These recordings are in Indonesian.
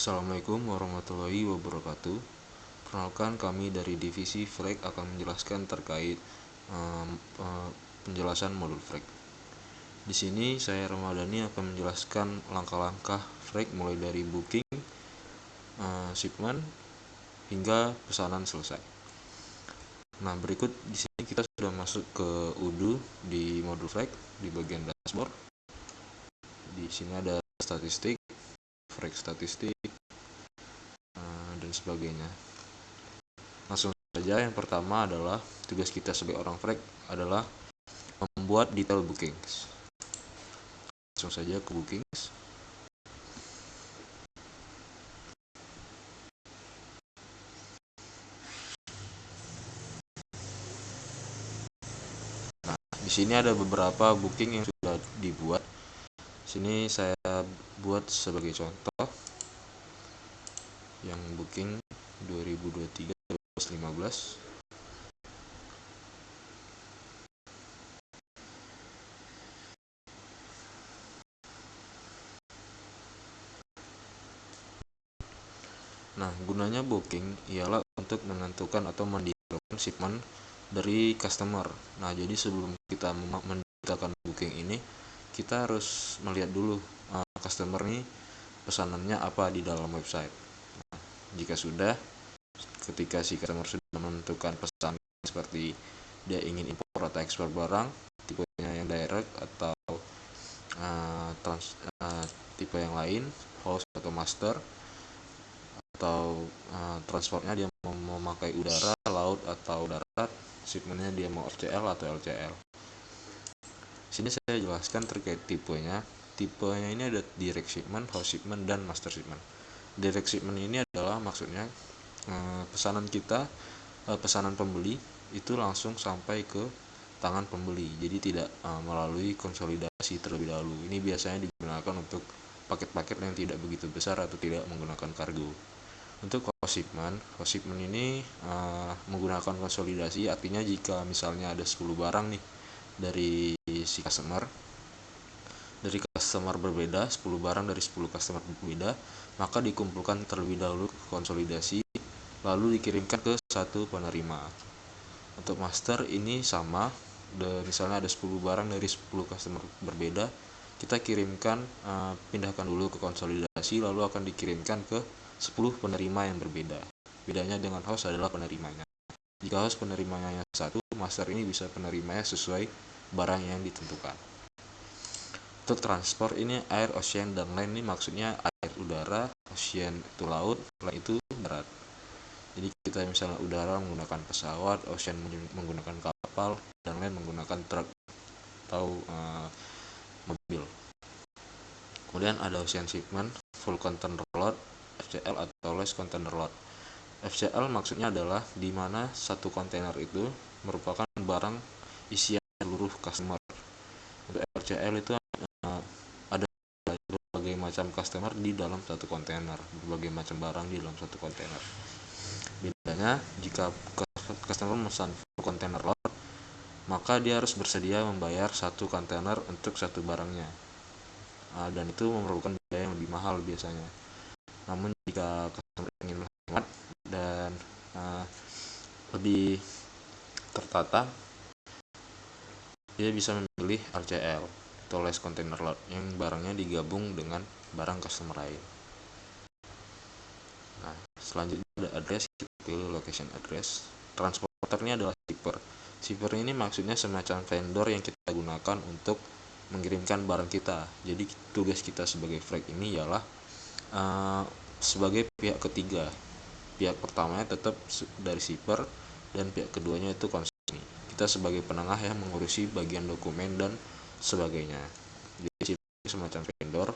Assalamualaikum warahmatullahi wabarakatuh. Perkenalkan, kami dari divisi Frag akan menjelaskan terkait penjelasan modul Frag. Di sini saya Ramadhani akan menjelaskan langkah-langkah Frag mulai dari booking, shipment hingga pesanan selesai. Nah, berikut di sini kita sudah masuk ke UDU di modul Frag di bagian dashboard. Di sini ada statistik, Frag statistik, dan sebagainya. Langsung saja, yang pertama adalah tugas kita sebagai orang Frag adalah membuat detail bookings. Langsung saja ke bookings. Nah, di sini ada beberapa booking yang sudah dibuat. Sini saya buat sebagai contoh yang booking 2023-2015. Nah, gunanya booking ialah untuk menentukan atau mendetailkan shipment dari customer. Nah, jadi sebelum kita mendetailkan booking ini, kita harus melihat dulu customer ini pesanannya apa di dalam website. Nah, jika sudah, ketika si customer sudah menentukan pesan seperti dia ingin impor atau ekspor barang, tipenya yang direct atau tipe yang lain, host atau master, atau transportnya dia mau memakai udara, laut atau darat, shipmentnya dia mau FCL atau LCL. Sini saya jelaskan terkait tipenya. Tipenya ini ada direct shipment, host shipment, dan master shipment. Direct shipment ini adalah maksudnya pesanan kita, pesanan pembeli itu langsung sampai ke tangan pembeli, jadi tidak melalui konsolidasi terlebih dahulu. Ini biasanya digunakan untuk paket-paket yang tidak begitu besar atau tidak menggunakan kargo. Untuk host shipment ini menggunakan konsolidasi, artinya jika misalnya ada 10 barang nih dari si customer, berbeda, 10 barang dari 10 customer berbeda, maka dikumpulkan terlebih dahulu ke konsolidasi, lalu dikirimkan ke satu penerima. Untuk master ini sama, misalnya ada 10 barang dari 10 customer berbeda, kita kirimkan, pindahkan dulu ke konsolidasi, lalu akan dikirimkan ke 10 penerima yang berbeda. Bedanya dengan host adalah penerimanya. Jika host penerimanya satu, master ini bisa penerimanya sesuai barang yang ditentukan. Untuk transport ini air, ocean, dan land ini maksudnya air udara, ocean itu laut, land itu darat. Jadi kita misalnya udara menggunakan pesawat, ocean menggunakan kapal, dan land menggunakan truk atau mobil. Kemudian ada ocean shipment, full container load, FCL atau less container load. FCL maksudnya adalah di mana satu kontainer itu merupakan barang isian seluruh customer. Untuk LCL itu ada berbagai macam customer di dalam satu kontainer, berbagai macam barang di dalam satu kontainer. Bedanya, jika customer memesan full container load, maka dia harus bersedia membayar satu kontainer untuk satu barangnya, dan itu memerlukan biaya yang lebih mahal biasanya. Namun jika customer ingin hemat dan lebih tertata, dia bisa memilih LCL atau less container load yang barangnya digabung dengan barang customer lain. Nah, selanjutnya ada address, kita pilih location address. Transporternya adalah shipper. Shipper ini maksudnya semacam vendor yang kita gunakan untuk mengirimkan barang kita. Jadi tugas kita sebagai Frag ini ialah sebagai pihak ketiga. Pihak pertamanya tetap dari shipper dan pihak keduanya itu konsignee. Kita sebagai penengah yang mengurusi bagian dokumen dan sebagainya. Jadi semacam vendor,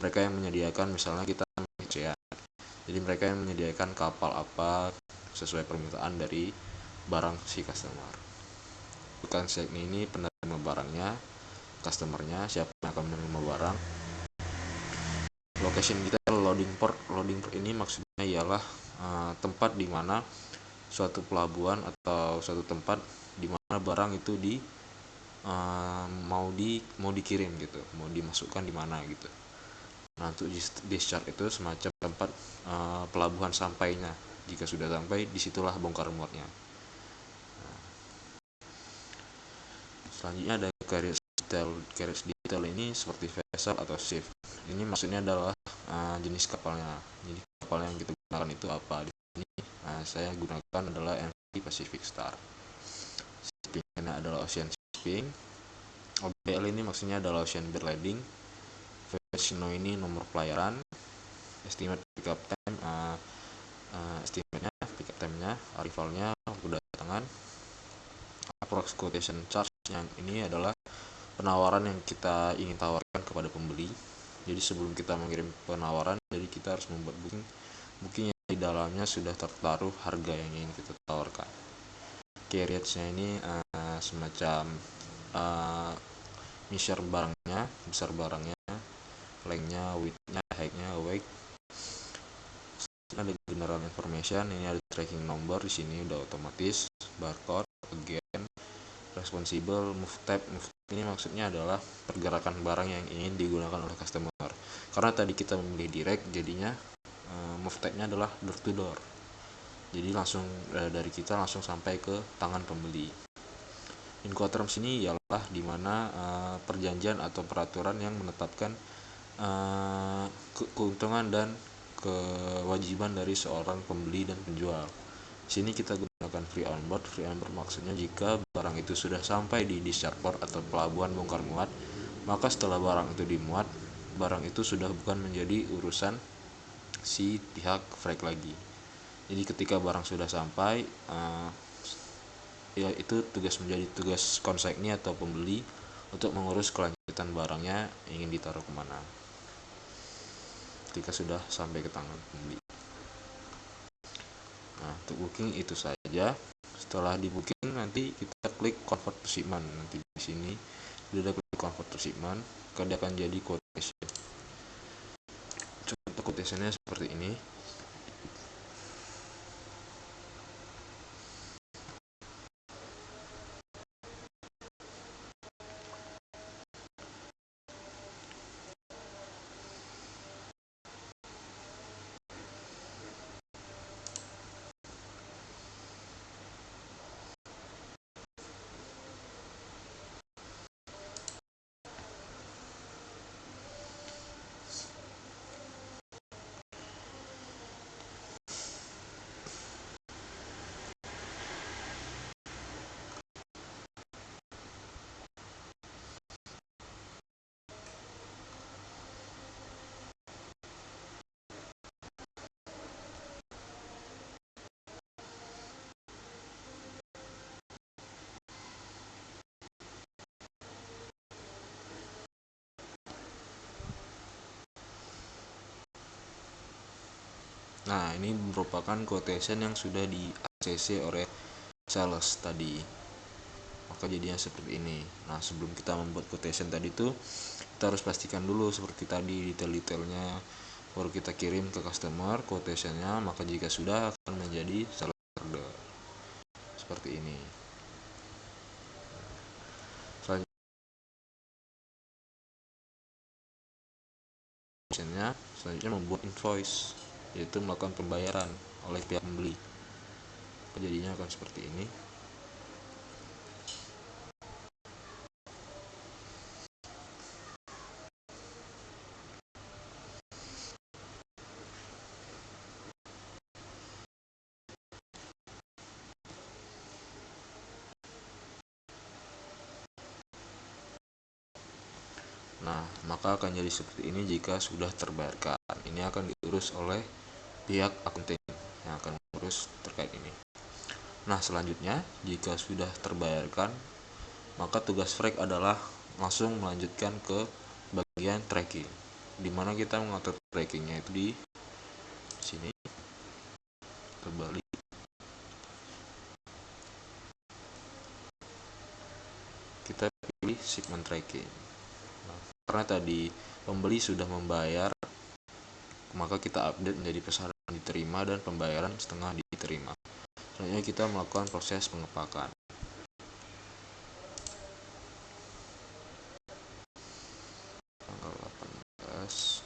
mereka yang menyediakan, misalnya kita jadi mereka yang menyediakan kapal apa sesuai permintaan dari barang si customer. Konsignee ini penerima barangnya, customernya siapa yang akan menerima barang. Location kita loading port. Loading port ini maksudnya ialah tempat di mana suatu pelabuhan atau suatu tempat di mana barang itu mau dikirim gitu, mau dimasukkan di mana gitu. Nah, untuk discharge itu semacam tempat pelabuhan sampainya. Jika sudah sampai, disitulah bongkar muatnya. Selanjutnya ada carriage detail. Carriage detail ini seperti vessel atau ship. Ini maksudnya adalah jenis kapalnya. Jadi kapal yang kita gunakan itu apa? Di sini saya gunakan adalah MV Pacific Star. Shippingnya adalah Ocean Shipping. OBL ini maksudnya adalah Ocean Bear Landing. Vesino ini nomor pelayaran. Estimate pickup time, estimate-nya, pickup time-nya, arrival-nya, kedatangan. Approx quotation charge, yang ini adalah penawaran yang kita ingin tawarkan kepada pembeli. Jadi sebelum kita mengirim penawaran, jadi kita harus membuat booking yang di dalamnya sudah tertaruh harga yang ingin kita tawarkan. Carriage-nya ini semacam measure barangnya, besar barangnya, length-nya, width-nya, height-nya, weight. Ada general information, ini ada tracking number, di sini udah otomatis, barcode, again, responsible, move type. Move type ini maksudnya adalah pergerakan barang yang ingin digunakan oleh customer. Karena tadi kita memilih direct, jadinya move type-nya adalah door to door. Jadi langsung dari kita langsung sampai ke tangan pembeli. Incoterms ini ialah dimana perjanjian atau peraturan yang menetapkan keuntungan dan kewajiban dari seorang pembeli dan penjual. Di sini kita gunakan free on board. Free on board maksudnya jika barang itu sudah sampai di discharge port atau pelabuhan bongkar muat, maka setelah barang itu dimuat, barang itu sudah bukan menjadi urusan si pihak freight lagi. Jadi ketika barang sudah sampai, ya itu menjadi tugas konsignee atau pembeli untuk mengurus kelanjutan barangnya ingin ditaruh kemana ketika sudah sampai ke tangan pembeli. Nah, untuk booking itu saja. Setelah di booking nanti kita klik convert to shipment. Nanti di sini sudah klik convert to shipment, maka dia akan jadi quotation. Contoh quotationnya seperti ini. Nah, ini merupakan quotation yang sudah di ACC oleh sales tadi. Maka jadinya seperti ini. Nah, sebelum kita membuat quotation tadi tuh, kita harus pastikan dulu seperti tadi detail-detailnya, baru kita kirim ke customer quotationnya. Maka jika sudah, akan menjadi sales order seperti ini. Selanjutnya membuat invoice, yaitu melakukan pembayaran oleh pihak pembeli. Jadinya akan seperti ini. Nah, maka akan jadi seperti ini jika sudah terbayarkan. Ini akan diurus oleh pihak akunting yang akan mengurus terkait ini. Nah, selanjutnya jika sudah terbayarkan, maka tugas freight adalah langsung melanjutkan ke bagian tracking, dimana kita mengatur trackingnya itu di sini. Kembali kita pilih segment tracking. Nah, karena tadi pembeli sudah membayar, maka kita update menjadi pesanan diterima dan pembayaran setengah diterima. Selanjutnya kita melakukan proses pengepakan. Tanggal 18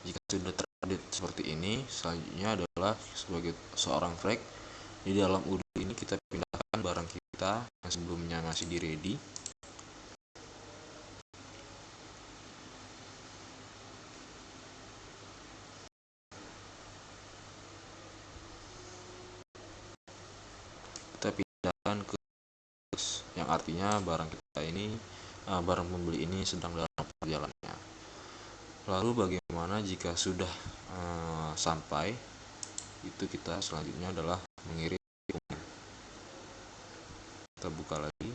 Jika sudah terupdate seperti ini, selanjutnya adalah sebagai seorang frag di dalam UD ini kita pindahkan barang kita yang sebelumnya masih di ready. Kita pindahkan ke yang artinya barang kita ini, barang pembeli ini sedang dalam perjalanannya. Lalu bagaimana jika sudah sampai? Itu kita selanjutnya adalah mengirim. Kita buka lagi.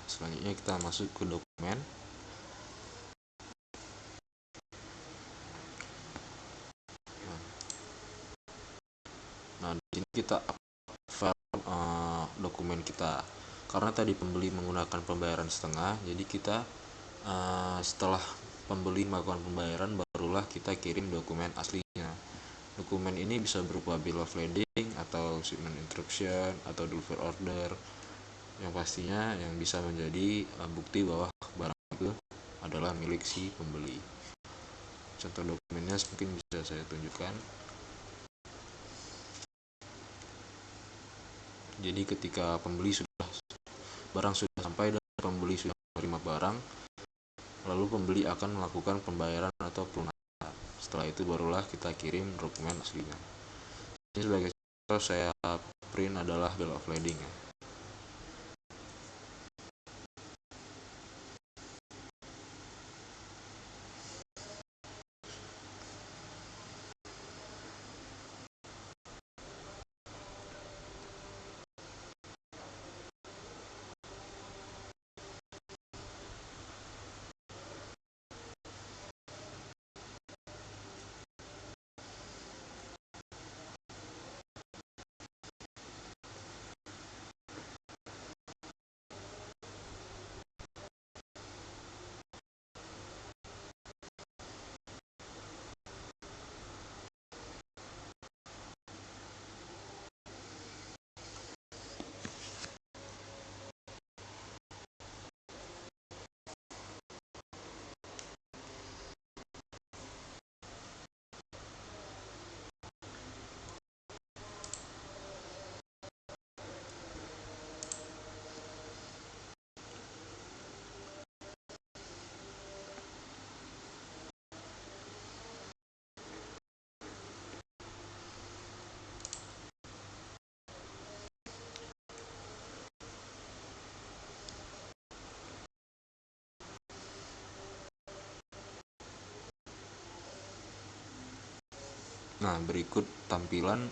Selanjutnya kita masuk ke dokumen. Nah, di sini kita file dokumen kita. Karena tadi pembeli menggunakan pembayaran setengah, jadi kita setelah pembeli melakukan pembayaran barulah kita kirim dokumen aslinya. Dokumen ini bisa berupa bill of lading atau shipment instruction atau deliver order, yang pastinya yang bisa menjadi bukti bahwa barang itu adalah milik si pembeli. Contoh dokumennya mungkin bisa saya tunjukkan. Jadi ketika barang sudah sampai dan pembeli sudah menerima barang, lalu pembeli akan melakukan pembayaran atau pelunasan. Setelah itu barulah kita kirim dokumen aslinya. Ini sebagai contoh saya print adalah bill of lading ya. Nah, berikut tampilan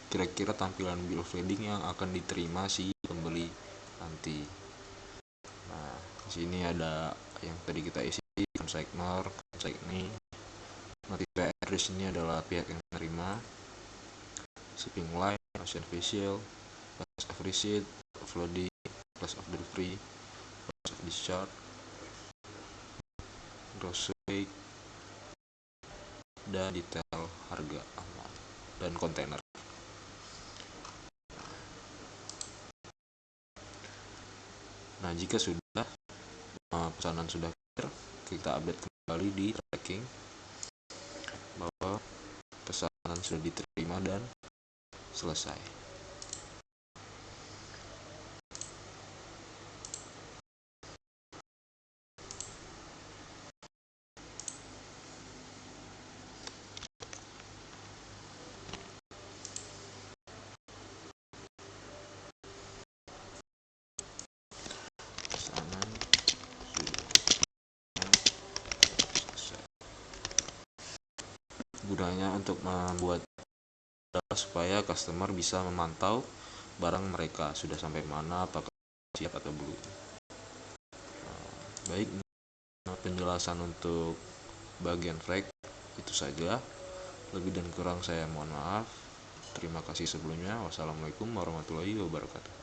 kira-kira tampilan bill of lading yang akan diterima si pembeli nanti. Nah, di sini ada yang tadi kita isi, consignor, consignee. Notifier di sini adalah pihak yang menerima, shipping line, ocean vessel, place of receipt, offloading, place of delivery, place of discharge, gross weight, dan detail harga dan kontainer. Nah, jika sudah pesanan sudah clear, kita update kembali di tracking bahwa pesanan sudah diterima dan selesai. Pesanan sudah selesai. Gunanya untuk membuat supaya customer bisa memantau barang mereka sudah sampai mana, apakah siap atau belum. Baik, penjelasan untuk bagian flag itu saja. Lebih dan kurang saya mohon maaf. Terima kasih sebelumnya. Wassalamualaikum warahmatullahi wabarakatuh.